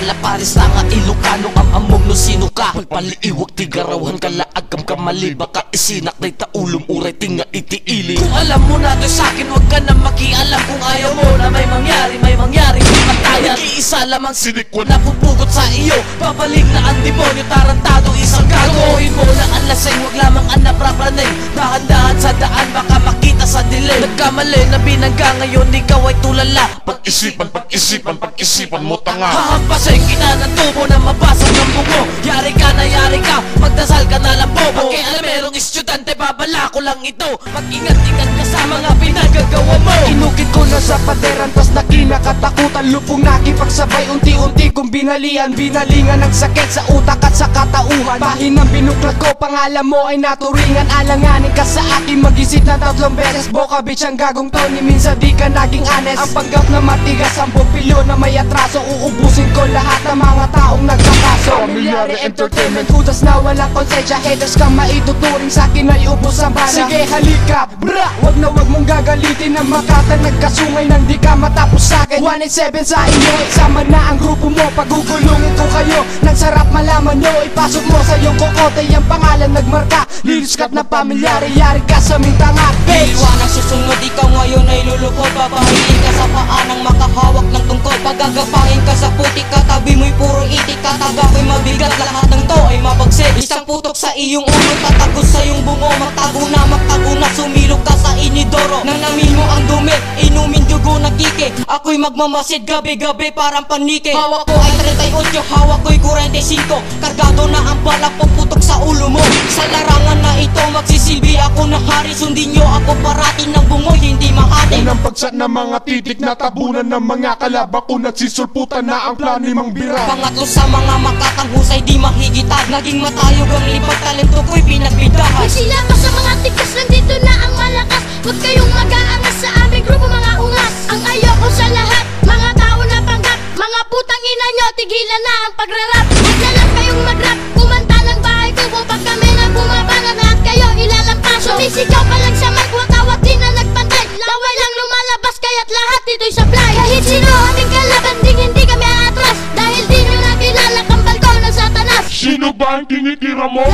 Malaparis na nga Ilocano ang among no sino ka. Pagpaliiwag tigarawan kalaagam ka mali. Baka isinak na taulom uray tinga itiili. Kung alam mo na to sa'kin huwag ka na makialam. Kung ayaw mo na may mangyari patayan. Nag-iisa lamang sinikwan na pupugot sa iyo. Babalik na ang demonyo tarantado isang gago. Tukuhin mo na ang laseng huwag lamang ang naprapraning. Dahan-dahan sa daan baka makita sa dilim. Nagkamali na binangga ngayon ikaw ay tulala. Pag-isipan mo tanga. Hahampasin kita ng tubo na mabasag ng bungo. Yari ka, magdasal ka na lang bobo. Kaya alam merong estudyante babala ko lang ito. Mag-ingat-ingat ka sa mga pinagagawa mo. Inukit ko na sa paderan tas na kinakatakutan. Lupong nakipagsabay unti-unti kong binalingan ng sakit sa utak at sa katauhan. Pahinang binuklat ko pangalan mo ay naturingan. Alanganin ka sa akin mag-isip na 3 beses. Boka bitch ang gagong Tony minsan di ka naging honest. Ang panggap na matigas ang bupilo na may atraso. Uubusin ko lahat ng mga taong nagkakaso. Pamilyare Entertainment, hudas na walang konsensya. Haters kang maituturing sa'kin ay ubos ang bala. Sige halika, bra! Wag na wag mong gagalitin ng makatang nagkasungay nang di ka matapos sa'kin. 187 sa inyo, isama na ang grupo mo. Pagugulungin ko kayo, nang sarap malaman nyo. Ipasok mo sa iyong kokote ang pangalan nagmarka. Liliskat na pamilyare, yari ka sa aming tanga, bitch! Iwanang susunod, ikaw ngayon ay lulukod. Babahiin ka sa paa ng makahawak ng tungkol. Pagagapangin ka sa putik, katabi mo'y puro itik. Kataga ko'y mabigat, lahat ng to ay mabagsik. Isang putok sa iyong ulo, tatagos sa iyong bungo. Magtago na, sumilog ka sa inidoro. Nang namin mo ang dumi, inumin dugo na kike. Ako'y magmamasid gabi-gabi parang panike. Hawak ko ay 38, hawak ko'y 45. Kargado na ang balak, puputok sa ulo mo. Sa larangan na ito, magsisilbi ako na hari. Sundin nyo ako parating ng bungoy, hindi mahati. Unang pagsa ng mga titik na tabunan ng mga kalabang ko. Nagsisulputan na ang plani mang bira. Pangatlo sa mga makakanghusay di mahigitan. Naging matayog ang lipag, talento ko'y pinagbidahan. Magsilamas sa mga tikas, nandito na ang malakas. Huwag kayong mag-aangas sa aming grupo mga ungas. Ang ayoko sa lahat, mga tao na panggap. Mga putang ina nyo, tigilan na ang pagrarap. Huwag na lang kayong mag-rap, kumanta ng bahay kubo. Pag kami na bumabanat, lahat kayo ilalampas. Sumisigaw ka lang sa mic, watawat din na nagpantay. Laway lang lumalabas, kaya't lahat dito'y supply. Kahit sino aming kalaban, hindi kami aatras. Dahil di nyo nakilala kambal ko ng satanas. Sino ba ang kinikira mo?